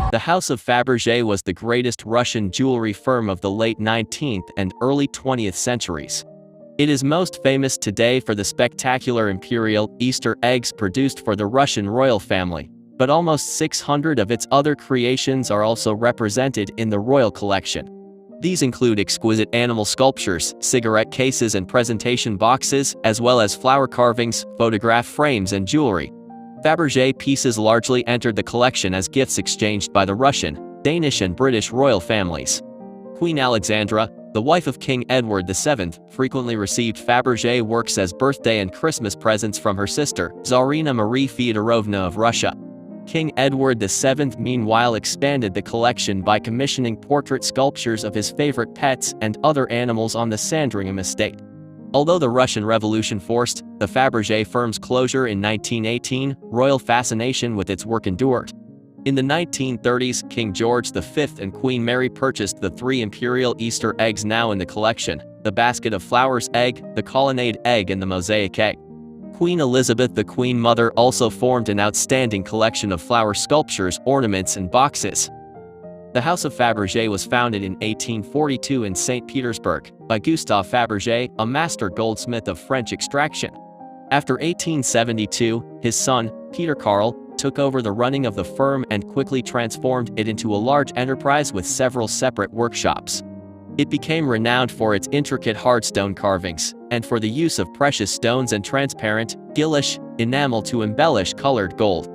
The House of Fabergé was the greatest Russian jewelry firm of the late 19th and early 20th centuries. It is most famous today for the spectacular Imperial Easter Eggs produced for the Russian royal family, but almost 600 of its other creations are also represented in the royal collection. These include exquisite animal sculptures, cigarette cases and presentation boxes, as well as flower carvings, photograph frames and jewelry. Fabergé pieces largely entered the collection as gifts exchanged by the Russian, Danish and British royal families. Queen Alexandra, the wife of King Edward VII, frequently received Fabergé works as birthday and Christmas presents from her sister, Tsarina Marie Feodorovna of Russia. King Edward VII meanwhile expanded the collection by commissioning portrait sculptures of his favorite pets and other animals on the Sandringham Estate. Although the Russian Revolution forced the Fabergé firm's closure in 1918, royal fascination with its work endured. In the 1930s, King George V and Queen Mary purchased the 3 Imperial Easter eggs now in the collection: the basket of flowers egg, the colonnade egg and the mosaic egg. Queen Elizabeth, the Queen Mother, also formed an outstanding collection of flower sculptures, ornaments and boxes. The House of Fabergé was founded in 1842 in St. Petersburg by Gustave Fabergé, a master goldsmith of French extraction. After 1872, his son, Peter Carl, took over the running of the firm and quickly transformed it into a large enterprise with several separate workshops. It became renowned for its intricate hardstone carvings, and for the use of precious stones and transparent, gillish, enamel to embellish colored gold.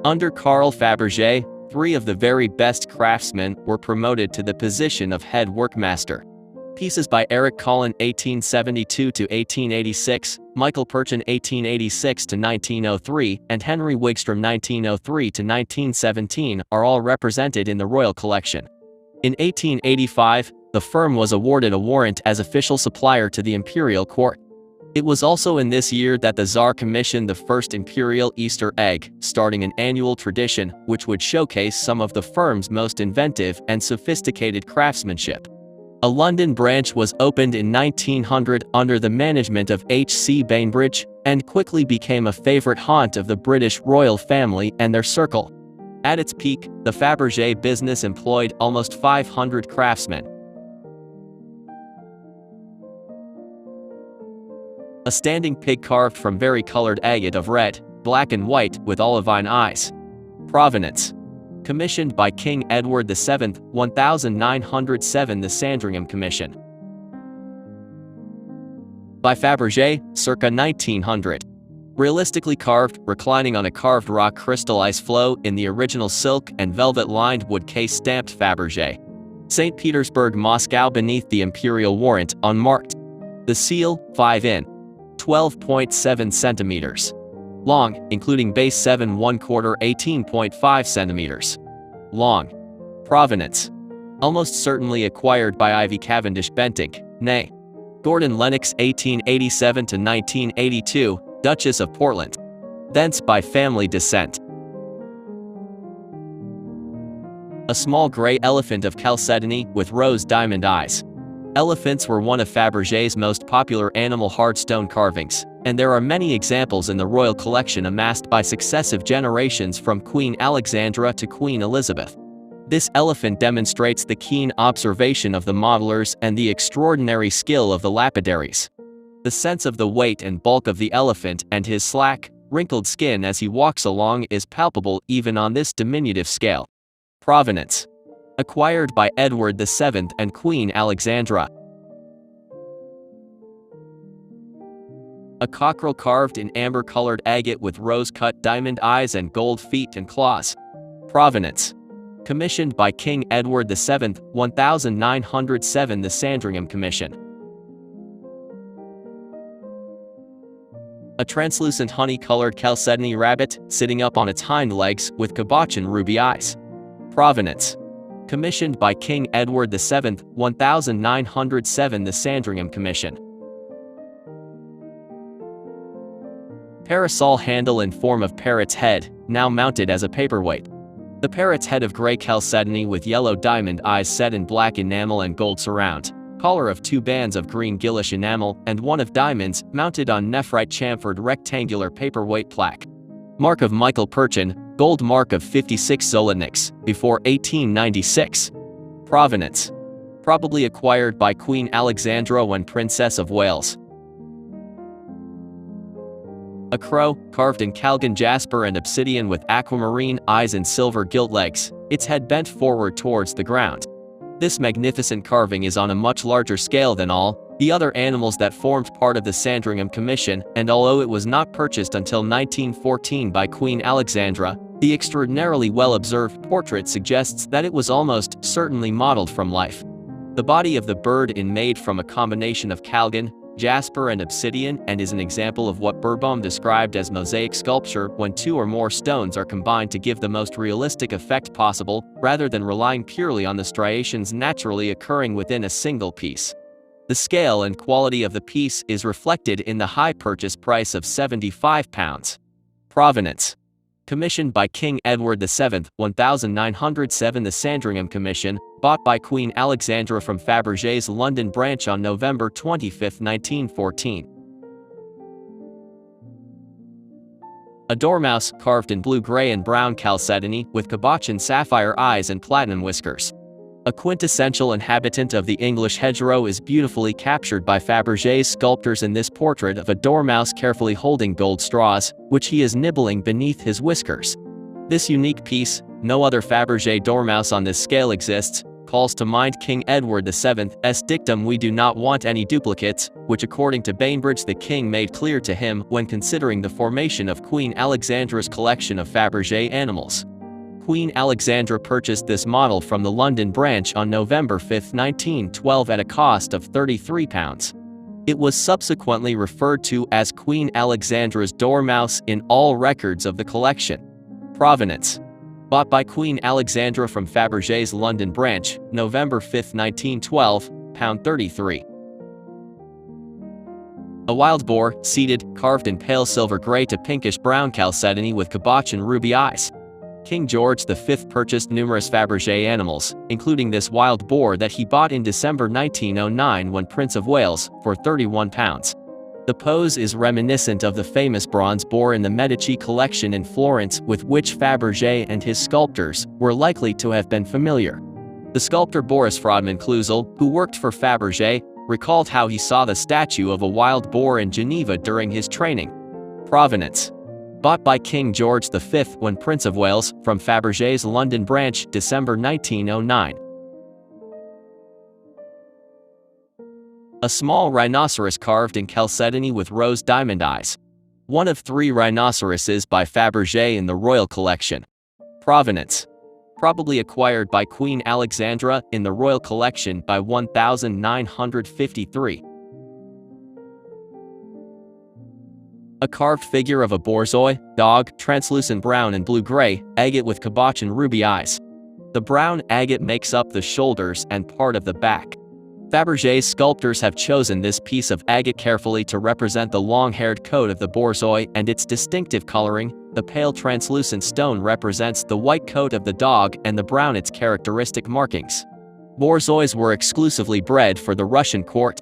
Under Carl Fabergé, 3 of the very best craftsmen were promoted to the position of head workmaster. Pieces by Eric Collin (1872–1886), Michael Perchin (1886–1903), and Henry Wigstrom (1903–1917) are all represented in the royal collection. In 1885, the firm was awarded a warrant as official supplier to the imperial court. It was also in this year that the Tsar commissioned the first Imperial Easter egg, starting an annual tradition which would showcase some of the firm's most inventive and sophisticated craftsmanship. A London branch was opened in 1900 under the management of H.C. Bainbridge, and quickly became a favorite haunt of the British royal family and their circle. At its peak, the Fabergé business employed almost 500 craftsmen. A standing pig carved from vari-colored agate of red, black and white with olivine eyes. Provenance. Commissioned by King Edward VII, 1907. The Sandringham Commission. By Fabergé, circa 1900. Realistically carved, reclining on a carved rock crystallized flow in the original silk and velvet-lined wood case stamped Fabergé. St. Petersburg, Moscow, beneath the imperial warrant, unmarked. The seal, 5 in. 12.7 centimeters. Long, including base 7 1/4, 18.5 centimeters. Long. Provenance. Almost certainly acquired by Ivy Cavendish Bentinck, née Gordon Lennox (1887–1982), Duchess of Portland. Thence by family descent. A small gray elephant of chalcedony with rose diamond eyes. Elephants were one of Fabergé's most popular animal hardstone carvings, and there are many examples in the royal collection amassed by successive generations from Queen Alexandra to Queen Elizabeth. This elephant demonstrates the keen observation of the modelers and the extraordinary skill of the lapidaries. The sense of the weight and bulk of the elephant and his slack, wrinkled skin as he walks along is palpable even on this diminutive scale. Provenance. Acquired by Edward VII and Queen Alexandra. A cockerel carved in amber-colored agate with rose-cut diamond eyes and gold feet and claws. Provenance. Commissioned by King Edward VII, 1907. The Sandringham Commission. A translucent honey-colored chalcedony rabbit, sitting up on its hind legs with cabochon ruby eyes. Provenance. Commissioned by King Edward VII, 1907. The Sandringham Commission. Parasol handle in form of parrot's head, now mounted as a paperweight. The parrot's head of gray chalcedony with yellow diamond eyes set in black enamel and gold surround. Collar of 2 bands of green gillish enamel and 1 of diamonds, mounted on nephrite chamfered rectangular paperweight plaque. Mark of Michael Perchin, Gold mark of 56 zlotniks, before 1896. Provenance: probably acquired by Queen Alexandra when Princess of Wales. A crow, carved in Calgon jasper and obsidian with aquamarine eyes and silver gilt legs, its head bent forward towards the ground. This magnificent carving is on a much larger scale than all the other animals that formed part of the Sandringham Commission, and although it was not purchased until 1914 by Queen Alexandra, the extraordinarily well-observed portrait suggests that it was almost certainly modeled from life. The body of the bird is made from a combination of Calgon, jasper and obsidian, and is an example of what Beerbohm described as mosaic sculpture, when two or more stones are combined to give the most realistic effect possible, rather than relying purely on the striations naturally occurring within a single piece. The scale and quality of the piece is reflected in the high purchase price of £75. Provenance: commissioned by King Edward VII, 1907. The Sandringham Commission, bought by Queen Alexandra from Fabergé's London branch on November 25, 1914. A dormouse, carved in blue, gray and brown chalcedony, with cabochon sapphire eyes and platinum whiskers. A quintessential inhabitant of the English hedgerow is beautifully captured by Fabergé's sculptors in this portrait of a dormouse carefully holding gold straws, which he is nibbling beneath his whiskers. This unique piece, no other Fabergé dormouse on this scale exists, calls to mind King Edward VII's dictum "We do not want any duplicates," which according to Bainbridge the king made clear to him when considering the formation of Queen Alexandra's collection of Fabergé animals. Queen Alexandra purchased this model from the London branch on November 5, 1912 at a cost of £33. It was subsequently referred to as Queen Alexandra's dormouse in all records of the collection. Provenance: bought by Queen Alexandra from Fabergé's London branch, November 5, 1912, £33. A wild boar, seated, carved in pale silver gray to pinkish brown chalcedony with cabochon ruby eyes. King George V purchased numerous Fabergé animals, including this wild boar that he bought in December 1909 when Prince of Wales, for £31. The pose is reminiscent of the famous bronze boar in the Medici collection in Florence, with which Fabergé and his sculptors were likely to have been familiar. The sculptor Boris Frodman Clousel, who worked for Fabergé, recalled how he saw the statue of a wild boar in Geneva during his training. Provenance: bought by King George V when Prince of Wales, from Fabergé's London branch, December 1909. A small rhinoceros carved in chalcedony with rose diamond eyes. One of 3 rhinoceroses by Fabergé in the royal collection. Provenance: probably acquired by Queen Alexandra in the royal collection by 1953. A carved figure of a borzoi, dog, translucent brown and blue-gray, agate with cabochon ruby eyes. The brown agate makes up the shoulders and part of the back. Fabergé's sculptors have chosen this piece of agate carefully to represent the long-haired coat of the borzoi and its distinctive coloring. The pale translucent stone represents the white coat of the dog and the brown its characteristic markings. Borzois were exclusively bred for the Russian court.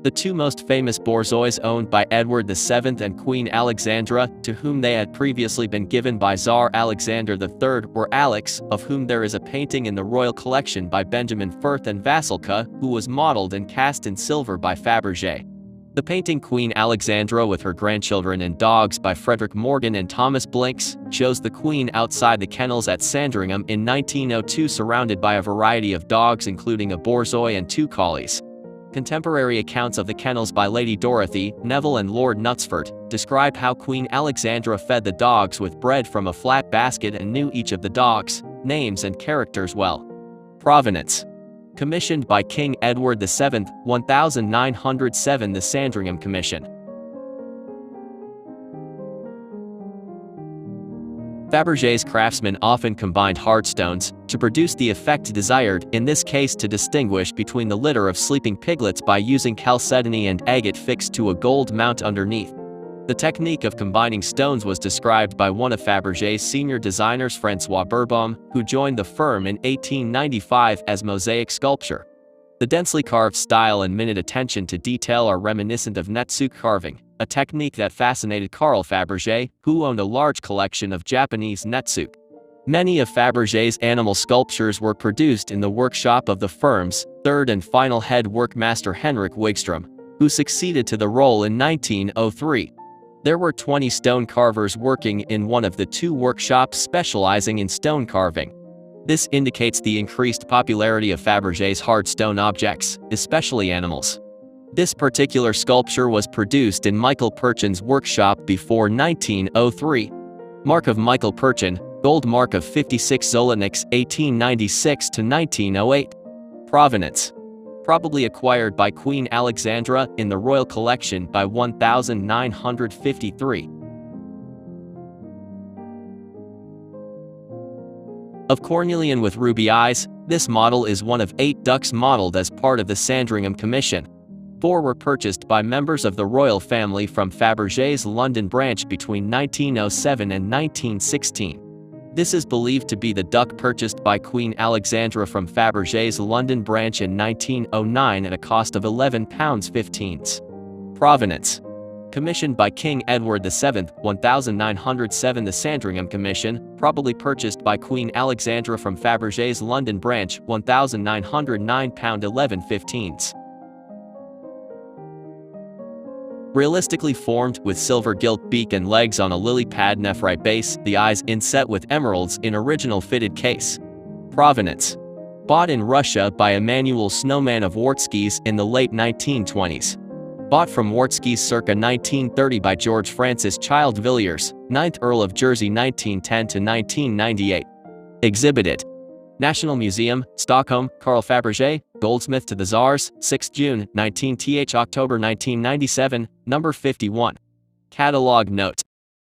The 2 most famous borzois owned by Edward VII and Queen Alexandra, to whom they had previously been given by Tsar Alexander III, were Alex, of whom there is a painting in the royal collection by Benjamin Firth, and Vasilka, who was modeled and cast in silver by Fabergé. The painting Queen Alexandra with her grandchildren and dogs by Frederick Morgan and Thomas Blinks shows the Queen outside the kennels at Sandringham in 1902, surrounded by a variety of dogs including a borzoi and 2 collies. Contemporary accounts of the kennels by Lady Dorothy, Neville and Lord Knutsford describe how Queen Alexandra fed the dogs with bread from a flat basket and knew each of the dogs' names and characters well. Provenance: commissioned by King Edward VII, 1907. The Sandringham Commission. Fabergé's craftsmen often combined hard stones to produce the effect desired, in this case to distinguish between the litter of sleeping piglets by using chalcedony and agate fixed to a gold mount underneath. The technique of combining stones was described by one of Fabergé's senior designers, François Beerbohm, who joined the firm in 1895 as mosaic sculpture. The densely carved style and minute attention to detail are reminiscent of netsuke carving, a technique that fascinated Carl Fabergé, who owned a large collection of Japanese netsuke. Many of Fabergé's animal sculptures were produced in the workshop of the firm's third and final head workmaster Henrik Wigström, who succeeded to the role in 1903. There were 20 stone carvers working in one of the two workshops specializing in stone carving. This indicates the increased popularity of Fabergé's hard stone objects, especially animals. This particular sculpture was produced in Michael Purchin's workshop before 1903. Mark of Michael Purchin, gold mark of 56 Zolotniks 1896 to 1908. Provenance: probably acquired by Queen Alexandra in the royal collection by 1953. Of cornelian with ruby eyes, this model is one of 8 ducks modeled as part of the Sandringham Commission. 4 were purchased by members of the royal family from Fabergé's London branch between 1907 and 1916. This is believed to be the duck purchased by Queen Alexandra from Fabergé's London branch in 1909 at a cost of £11.15. Provenance: commissioned by King Edward VII, 1907. The Sandringham Commission, probably purchased by Queen Alexandra from Fabergé's London branch, £1,909.11. Realistically formed, with silver gilt beak and legs on a lily pad nephrite base, the eyes inset with emeralds in original fitted case. Provenance: bought in Russia by Emanuel Snowman of Wartskis in the late 1920s. Bought from Wartskis circa 1930 by George Francis Child Villiers, 9th Earl of Jersey 1910 to 1998. Exhibited: National Museum, Stockholm. Carl Fabergé, Goldsmith to the Tsars, 6 June, 19th October 1997, number 51. Catalog note: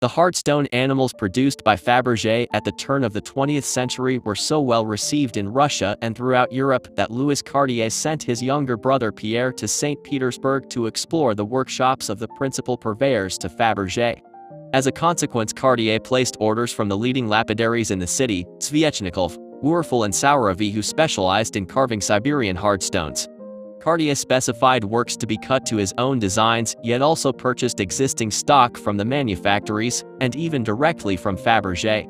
the hard stone animals produced by Fabergé at the turn of the 20th century were so well received in Russia and throughout Europe that Louis Cartier sent his younger brother Pierre to St. Petersburg to explore the workshops of the principal purveyors to Fabergé. As a consequence, Cartier placed orders from the leading lapidaries in the city, Sviechnikov, Wurfel and Saurovy, who specialized in carving Siberian hard stones. Cartier specified works to be cut to his own designs, yet also purchased existing stock from the manufactories, and even directly from Fabergé.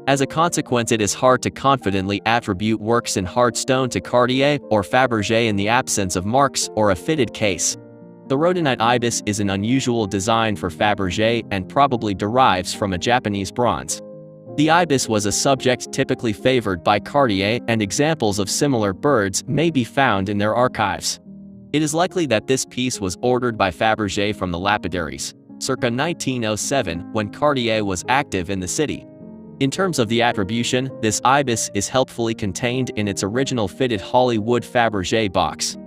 As a consequence, it is hard to confidently attribute works in hard stone to Cartier or Fabergé in the absence of marks or a fitted case. The rhodonite ibis is an unusual design for Fabergé and probably derives from a Japanese bronze. The ibis was a subject typically favored by Cartier, and examples of similar birds may be found in their archives. It is likely that this piece was ordered by Fabergé from the lapidaries, circa 1907, when Cartier was active in the city. In terms of the attribution, this ibis is helpfully contained in its original fitted Hollywood Fabergé box.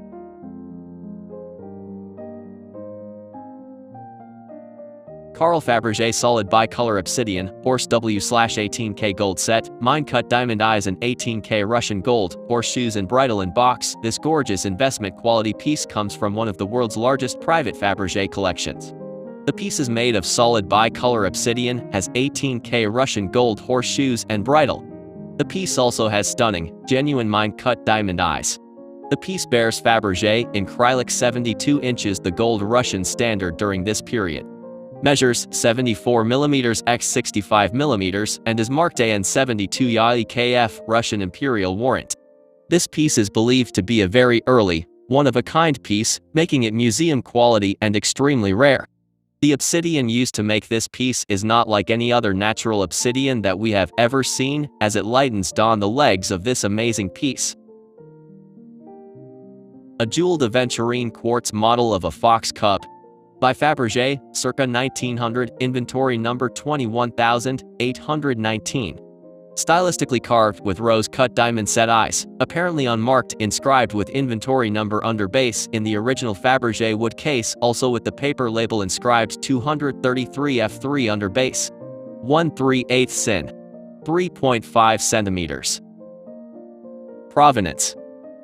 Carl Fabergé solid bicolor obsidian, horse W/18K gold set, mine-cut diamond eyes and 18K Russian gold, horseshoes and bridle in box. This gorgeous investment quality piece comes from one of the world's largest private Fabergé collections. The piece is made of solid bicolor obsidian, has 18K Russian gold horseshoes and bridle. The piece also has stunning, genuine mine-cut diamond eyes. The piece bears Fabergé in acrylic 72 inches, the gold Russian standard during this period. Measures 74 mm x 65 mm and is marked AN 72 YEKF Russian Imperial warrant. This piece is believed to be a very early, one-of-a-kind piece, making it museum quality and extremely rare. The obsidian used to make this piece is not like any other natural obsidian that we have ever seen, as it lightens down the legs of this amazing piece. A jeweled aventurine quartz model of a fox cub. By Fabergé, circa 1900, inventory number 21819. Stylistically carved with rose-cut diamond set eyes, apparently unmarked, inscribed with inventory number under base in the original Fabergé wood case, also with the paper label inscribed 233F3 under base. 1/3/8 sin. 3.5 centimeters. Provenance.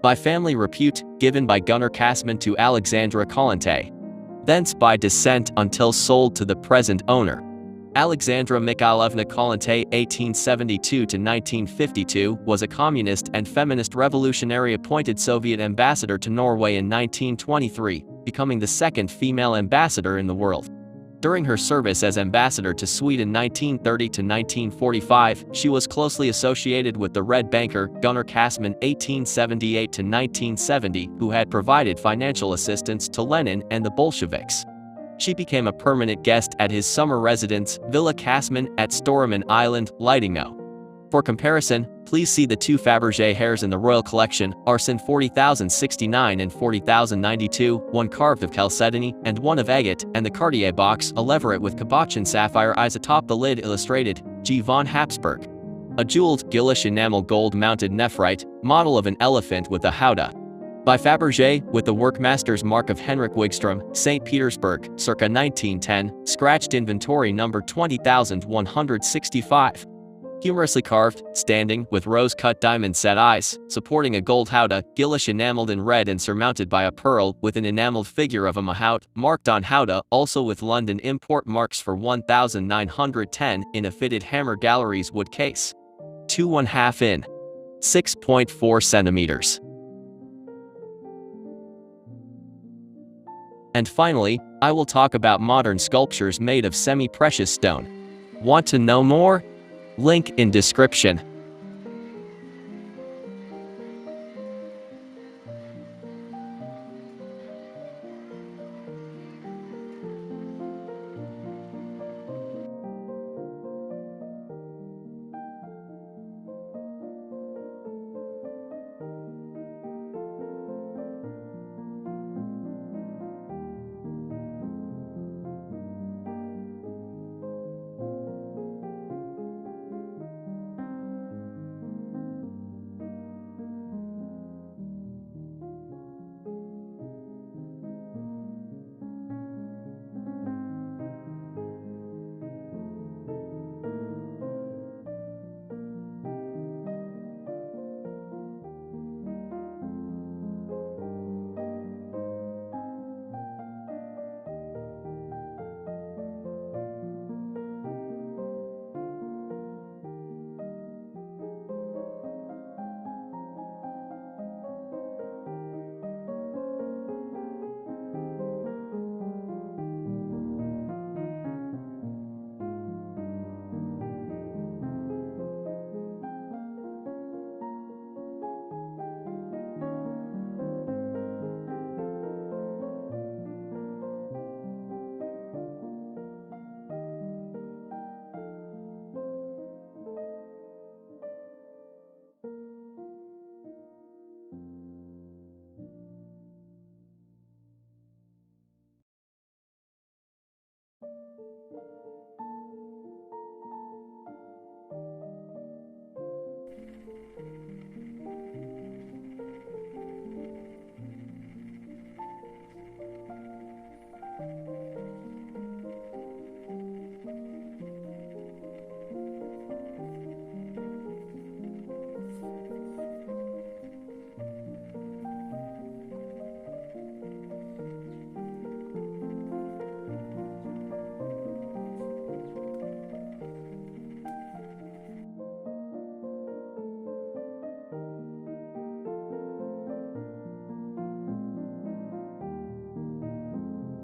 By family repute, given by Gunnar Cassman to Alexandra Collante. Thence by descent until sold to the present owner. Alexandra Mikhailovna Kollontai (1872–1952) was a communist and feminist revolutionary appointed Soviet ambassador to Norway in 1923, becoming the second female ambassador in the world. During her service as ambassador to Sweden 1930–1945, she was closely associated with the Red banker Gunnar Kasman (1878–1970), who had provided financial assistance to Lenin and the Bolsheviks. She became a permanent guest at his summer residence, Villa Kasman, at Storuman Island, Lidingö. For comparison, please see the two Fabergé hairs in the royal collection, Arsène 40,069 and 40,092, one carved of chalcedony and one of agate, and the Cartier box, a leveret with cabochon sapphire eyes atop the lid illustrated, G. von Habsburg. A jeweled, Gillish enamel gold-mounted nephrite, model of an elephant with a howdah. By Fabergé, with the workmaster's mark of Henrik Wigström, St. Petersburg, circa 1910, scratched inventory number 20,165. Humorously carved, standing, with rose-cut diamond-set eyes, supporting a gold howdah, Gillish enameled in red and surmounted by a pearl, with an enameled figure of a mahout, marked on howdah, also with London import marks for 1,910, in a fitted hammer galleries wood case. 2½ in. 6.4 centimeters. And finally, I will talk about modern sculptures made of semi-precious stone. Want to know more? Link in description.